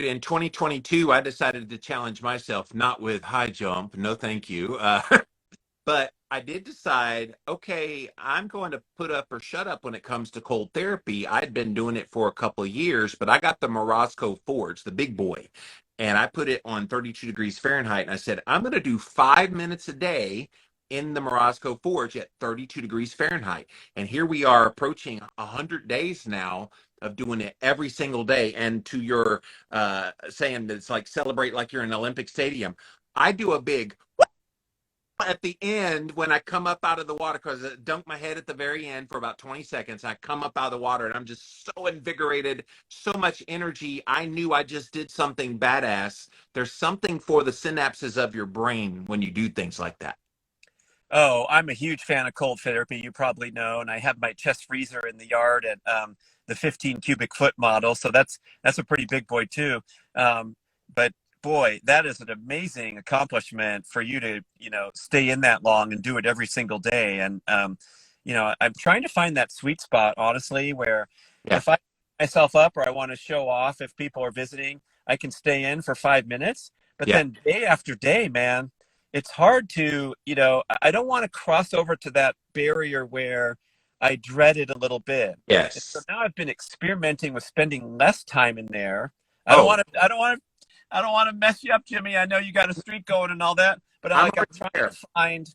In 2022, I decided to challenge myself, not with high jump, no thank you. But I did decide, okay, I'm going to put up or shut up when it comes to cold therapy. I'd been doing it for a couple of years, but I got the Morosco Forge, the big boy, and I put it on 32 degrees Fahrenheit. And I said, I'm going to do 5 minutes a day in the Morosco Forge at 32 degrees Fahrenheit. And here we are approaching 100 days now of doing it every single day. And to your saying that it's like celebrate like you're in an Olympic stadium, I do a big at the end when I come up out of the water because I dunk my head at the very end for about 20 seconds. I come up out of the water and I'm just so invigorated, so much energy. I knew I just did something badass. There's something for the synapses of your brain when you do things like that. Oh, I'm a huge fan of cold therapy, you probably know, and I have my chest freezer in the yard at the 15 cubic foot model, so that's a pretty big boy too. But boy, that is an amazing accomplishment for you to, stay in that long and do it every single day. And I'm trying to find that sweet spot, honestly, where Yeah. if I myself up or I want to show off if people are visiting, I can stay in for 5 minutes. But Yeah. then day after day, man, it's hard to, I don't want to cross over to that barrier where I dread it a little bit. And so Yes. now I've been experimenting with spending less time in there. I don't Oh, want to, I don't want to, I don't want to mess you up, Jimmy. I know you got a streak going and all that, but I'm I'm already trying to there. find,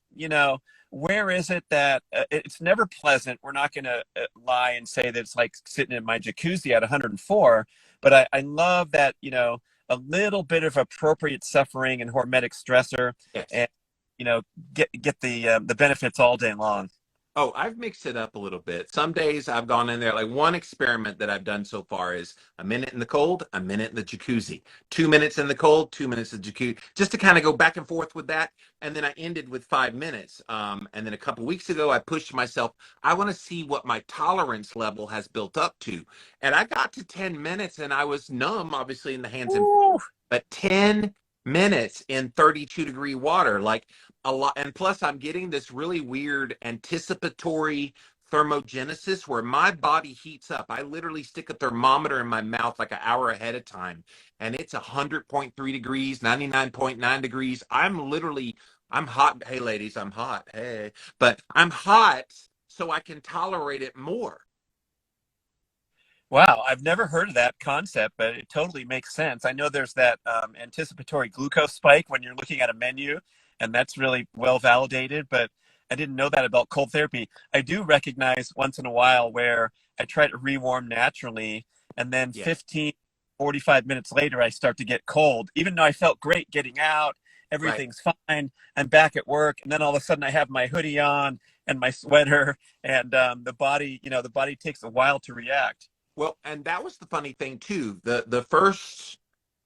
where is it that it's never pleasant. We're not going to lie and say that it's like sitting in my jacuzzi at 104, but I love that, a little bit of appropriate suffering and hormetic stressor, Yes. and get the benefits all day long. Oh, I've mixed it up a little bit. Some days I've gone in there. Like one experiment that I've done so far is a minute in the cold, a minute in the jacuzzi, 2 minutes in the cold, 2 minutes in the jacuzzi, just to kind of go back and forth with that. And then I ended with 5 minutes. And then a couple weeks ago, I pushed myself. I want to see what my tolerance level has built up to. And I got to 10 minutes and I was numb, obviously, in the hands and Woo. but 10 minutes in 32-degree water, like a lot. And plus I'm getting this really weird anticipatory thermogenesis where my body heats up. I literally stick a thermometer in my mouth like an hour ahead of time and it's 100.3 degrees, 99.9 degrees. I'm hot. Hey ladies, I'm hot. Hey, but I'm hot so I can tolerate it more. Wow, I've never heard of that concept, but it totally makes sense. I know there's that anticipatory glucose spike when you're looking at a menu, and that's really well validated, but I didn't know that about cold therapy. I do recognize once in a while where I try to rewarm naturally, and then Yeah. 15, 45 minutes later, I start to get cold. Even though I felt great getting out, Right. everything's fine, I'm back at work, and then all of a sudden I have my hoodie on and my sweater, and the body takes a while to react. Well, and that was the funny thing too. The first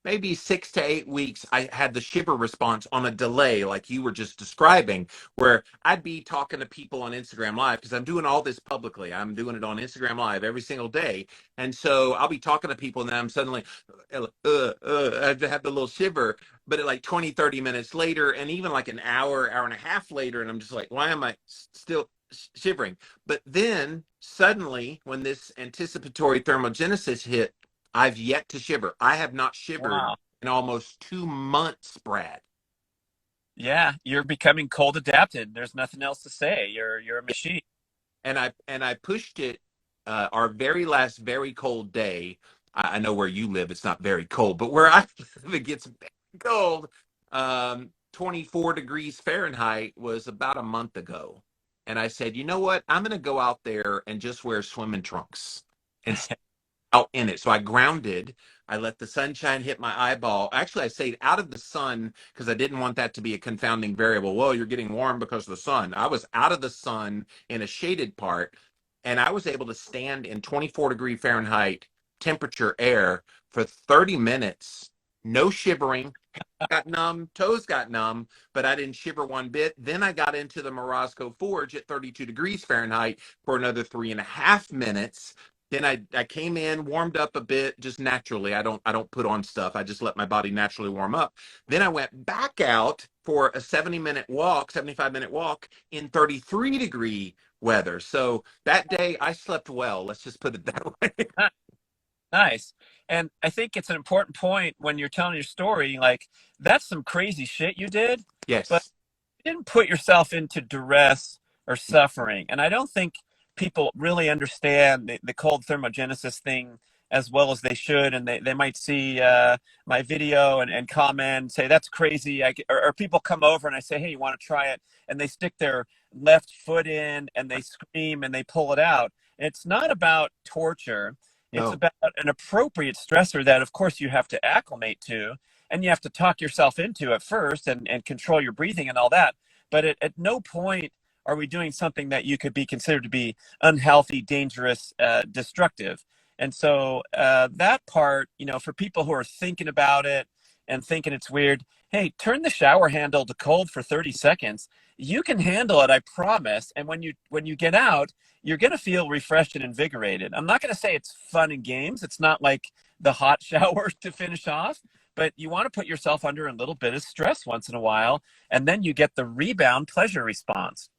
maybe 6 to 8 weeks, I had the shiver response on a delay, like you were just describing, where I'd be talking to people on Instagram Live because I'm doing all this publicly. I'm doing it on Instagram Live every single day, and so I'll be talking to people, and then I'm suddenly, I have the little shiver. But at like 20, 30 minutes later, and even like an hour, hour and a half later, and I'm just like, why am I still shivering? But then suddenly, when this anticipatory thermogenesis hit, I've yet to shiver. I have not shivered Wow. in almost 2 months, Brad. Yeah, you're becoming cold adapted. There's nothing else to say. You're a machine. And I pushed it. Our very last very cold day. I know where you live; it's not very cold, but where I live, it gets very cold. 24 degrees Fahrenheit was about a month ago, and I said, you know what? I'm going to go out there and just wear swimming trunks and out in it. So I grounded. I let the sunshine hit my eyeball. Actually, I stayed out of the sun because I didn't want that to be a confounding variable. Well, you're getting warm because of the sun. I was out of the sun in a shaded part, and I was able to stand in 24-degree Fahrenheit temperature air for 30 minutes, no shivering. Got numb, toes got numb, but I didn't shiver one bit. Then I got into the Morosco Forge at 32 degrees Fahrenheit for another 3.5 minutes. Then I came in, warmed up a bit, just naturally. I don't put on stuff. I just let my body naturally warm up. Then I went back out for a 70-minute walk, 75-minute walk in 33-degree weather. So that day I slept well. Let's just put it that way. Nice. And I think it's an important point when you're telling your story, like that's some crazy shit you did, but Yes. you didn't put yourself into duress or suffering. And I don't think people really understand the cold thermogenesis thing as well as they should. And they might see my video and comment and say, that's crazy. Or people come over and I say, hey, you want to try it? And they stick their left foot in and they scream and they pull it out. It's not about torture. It's No. about an appropriate stressor that, of course, you have to acclimate to and you have to talk yourself into it first and control your breathing and all that. But at no point are we doing something that you could be considered to be unhealthy, dangerous, destructive. And so that part, for people who are thinking about it and thinking it's weird, hey, turn the shower handle to cold for 30 seconds. You can handle it, I promise. And when you get out, you're going to feel refreshed and invigorated. I'm not going to say it's fun and games. It's not like the hot shower to finish off, but you want to put yourself under a little bit of stress once in a while, and then you get the rebound pleasure response.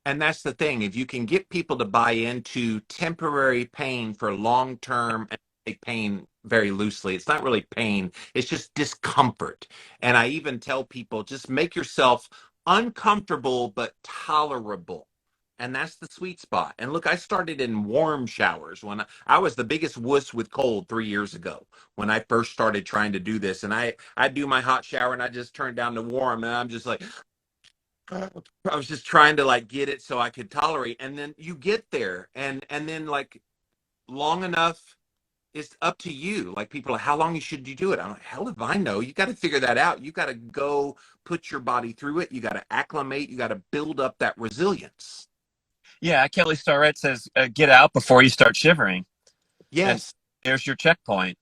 And that's the thing. If you can get people to buy into temporary pain for long term, and take pain very loosely, it's not really pain, it's just discomfort. And I even tell people just make yourself uncomfortable but tolerable. And that's the sweet spot. And look, I started in warm showers when I was the biggest wuss with cold 3 years ago when I first started trying to do this. And I do my hot shower and I just turn down to warm and I'm just like, I was just trying to like get it so I could tolerate. And then you get there and then like long enough, it's up to you. Like people are like, how long should you do it? I'm like, hell if I know. You got to figure that out. You got to go put your body through it. You got to acclimate. You got to build up that resilience. Yeah, Kelly Starrett says, get out before you start shivering. And Yes. there's your checkpoint.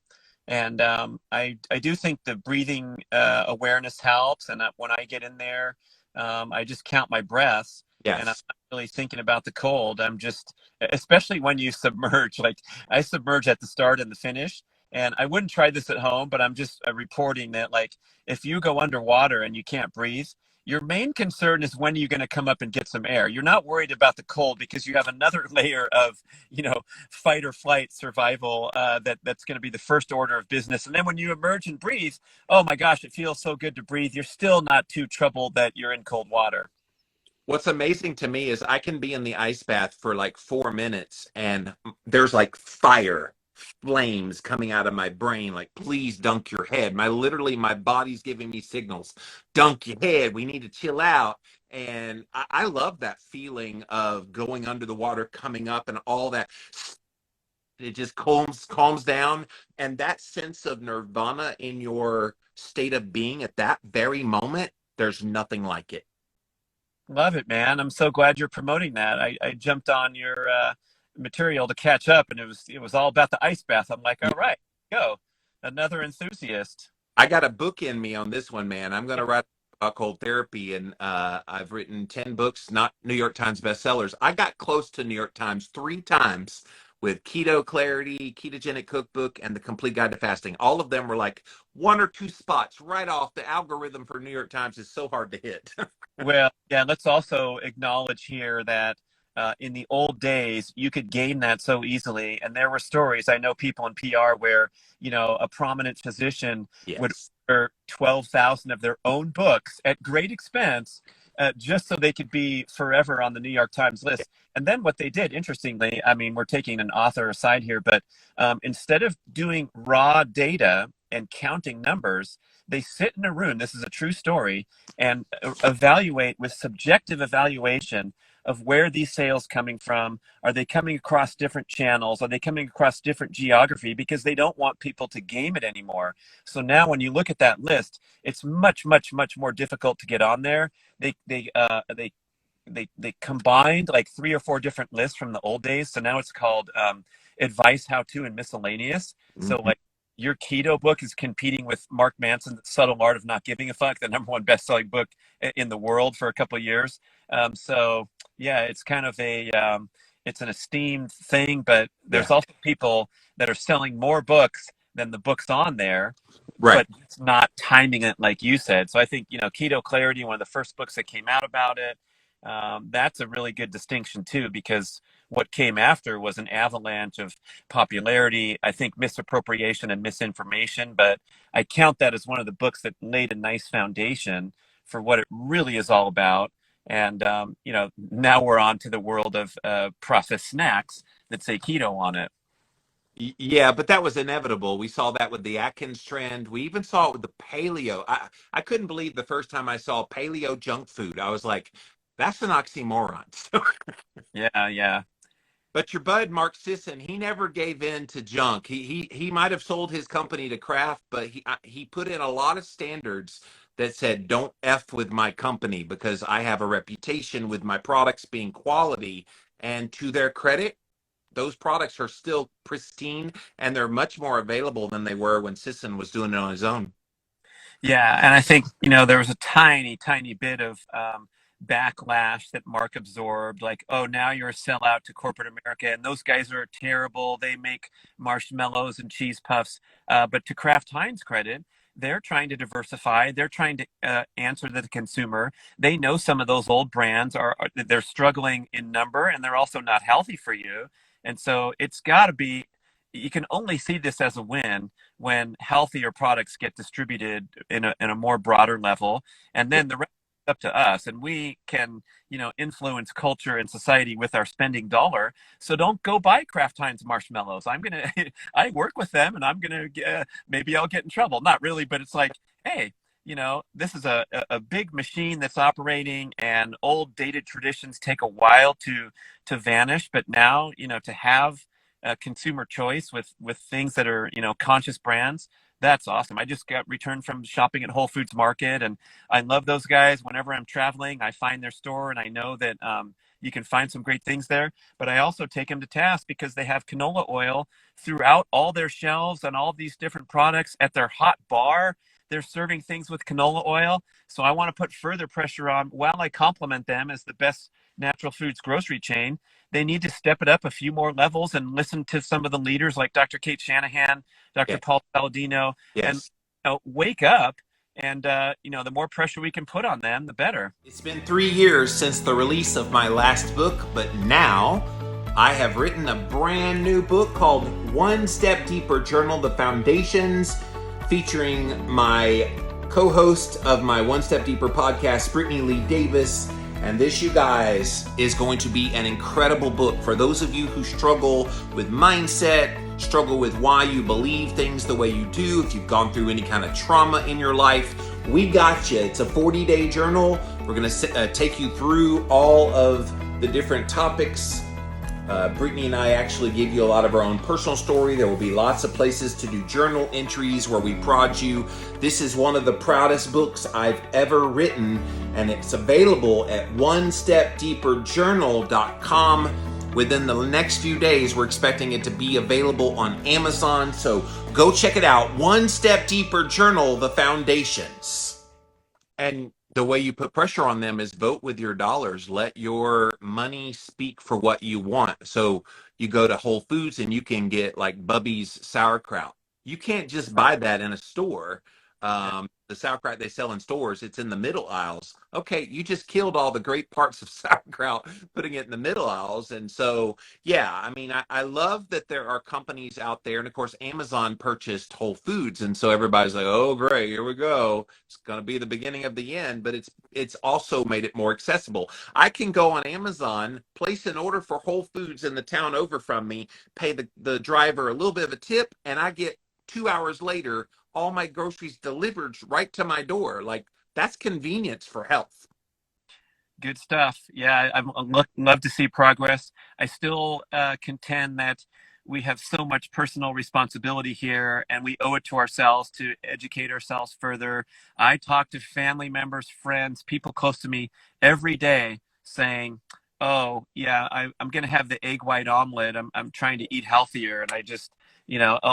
And I do think the breathing awareness helps. And when I get in there, I just count my breaths and I'm Yes. not really thinking about the cold. I'm just, especially when you submerge, like I submerge at the start and the finish. And I wouldn't try this at home, but I'm just reporting that, like, if you go underwater and you can't breathe, your main concern is when are you going to come up and get some air. You're not worried about the cold because you have another layer of, fight or flight survival that's going to be the first order of business. And then when you emerge and breathe, oh my gosh, it feels so good to breathe. You're still not too troubled that you're in cold water. What's amazing to me is I can be in the ice bath for like 4 minutes and there's like fire, flames coming out of my brain. Like, please dunk your head. My body's giving me signals. Dunk your head. We need to chill out. And I love that feeling of going under the water, coming up, and all that. It just calms down. And that sense of nirvana in your state of being at that very moment, there's nothing like it. Love it, man. I'm so glad you're promoting that. I jumped on your material to catch up, and it was all about the ice bath. I'm like, all right, go, another enthusiast. I got a book in me on this one, man. I'm going to write about cold therapy, and I've written 10 books, not New York Times bestsellers. I got close to New York Times 3 times with Keto Clarity, Ketogenic Cookbook, and The Complete Guide to Fasting. All of them were like 1 or 2 spots right off. The algorithm for New York Times is so hard to hit. Well, yeah, let's also acknowledge here that in the old days, you could gain that so easily. And there were stories. I know people in PR where, a prominent physician would Yes. order 12,000 of their own books at great expense just so they could be forever on the New York Times list. And then what they did, interestingly, I mean, we're taking an author aside here, but instead of doing raw data and counting numbers, they sit in a room. This is a true story and evaluate with subjective evaluation of where these sales coming from. Are they coming across different channels? Are they coming across different geography? Because they don't want people to game it anymore. So now when you look at that list, it's much, much, much more difficult to get on there. They combined like 3 or 4 different lists from the old days. So now it's called advice, how to, and miscellaneous. So Mhm. like your keto book is competing with Mark Manson's Subtle Art of Not Giving a Fuck, the #1 best-selling book in the world for a couple of years. So yeah, it's kind of it's an esteemed thing, but there's Yeah. also people that are selling more books than the books on there, Right. but it's not timing it like you said. So I think, Keto Clarity, one of the first books that came out about it, that's a really good distinction too, because what came after was an avalanche of popularity, I think misappropriation and misinformation. But I count that as one of the books that laid a nice foundation for what it really is all about. And now we're on to the world of processed snacks that say keto on it. Yeah, but that was inevitable. We saw that with the Atkins trend. We even saw it with the paleo. I couldn't believe the first time I saw paleo junk food. I was like, that's an oxymoron. Yeah, yeah. But your bud Mark Sisson, he never gave in to junk. He might have sold his company to Kraft, but he put in a lot of standards that said, "Don't f with my company because I have a reputation with my products being quality." And to their credit, those products are still pristine and they're much more available than they were when Sisson was doing it on his own. Yeah, and I think, there was a tiny, tiny bit of backlash that Mark absorbed, like, oh, now you're a sellout to corporate America, and those guys are terrible. They make marshmallows and cheese puffs. But to Kraft Heinz credit, they're trying to diversify. They're trying to answer the consumer. They know some of those old brands they're struggling in number, and they're also not healthy for you. And so it's got to be, you can only see this as a win when healthier products get distributed in a more broader level, and then the rest is up to us, and we can influence culture and society with our spending dollar. So don't go buy Kraft Heinz marshmallows. I'm gonna I work with them, and I'm gonna maybe I'll get in trouble. Not really, but it's like, hey, this is a big machine that's operating, and old dated traditions take a while to vanish, but now to have consumer choice with things that are conscious brands. That's awesome. I just got returned from shopping at Whole Foods Market, and I love those guys. Whenever I'm traveling, I find their store, and I know that you can find some great things there. But I also take them to task because they have canola oil throughout all their shelves and all these different products at their hot bar. They're serving things with canola oil. So I want to put further pressure on, while I compliment them as the best natural foods grocery chain. They need to step it up a few more levels and listen to some of the leaders like Dr. Kate Shanahan, Dr. Yeah. Paul Saladino, and Yes. wake up. And the more pressure we can put on them, the better. It's been 3 years since the release of my last book, but now I have written a brand new book called One Step Deeper Journal, The Foundations, featuring my co-host of my One Step Deeper podcast, Brittany Lee Davis. And this, you guys, is going to be an incredible book for those of you who struggle with mindset, struggle with why you believe things the way you do, if you've gone through any kind of trauma in your life. We got you. It's a 40-day journal. We're going to take you through all of the different topics. Brittany and I actually give you a lot of our own personal story. There will be lots of places to do journal entries where we prod you. This is one of the proudest books I've ever written, and it's available at onestepdeeperjournal.com. Within the next few days, we're expecting it to be available on Amazon. So go check it out. One Step Deeper Journal, The Foundations. And the way you put pressure on them is vote with your dollars. Let your money speak for what you want. So you go to Whole Foods and you can get like Bubby's sauerkraut. You can't just buy that in a store. The sauerkraut they sell in stores, it's in the middle aisles. Okay, you just killed all the great parts of sauerkraut putting it in the middle aisles. And so, yeah, I mean, I love that there are companies out there. And of course, Amazon purchased Whole Foods. And so everybody's like, oh, great, here we go. It's going to be the beginning of the end. But it's also made it more accessible. I can go on Amazon, place an order for Whole Foods in the town over from me, pay the driver a little bit of a tip, and I get 2 hours later all my groceries delivered right to my door. Like, that's convenience for health. Good stuff. Yeah, love to see progress. I still contend that we have so much personal responsibility here, and we owe it to ourselves to educate ourselves further. I talk to family members, friends, people close to me every day saying, "Oh, yeah, I'm going to have the egg white omelet. I'm trying to eat healthier," and I just,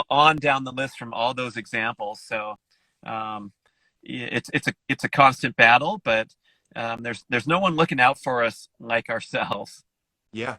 on down the list from all those examples. So, um, it's a constant battle, but there's no one looking out for us like ourselves. Yeah.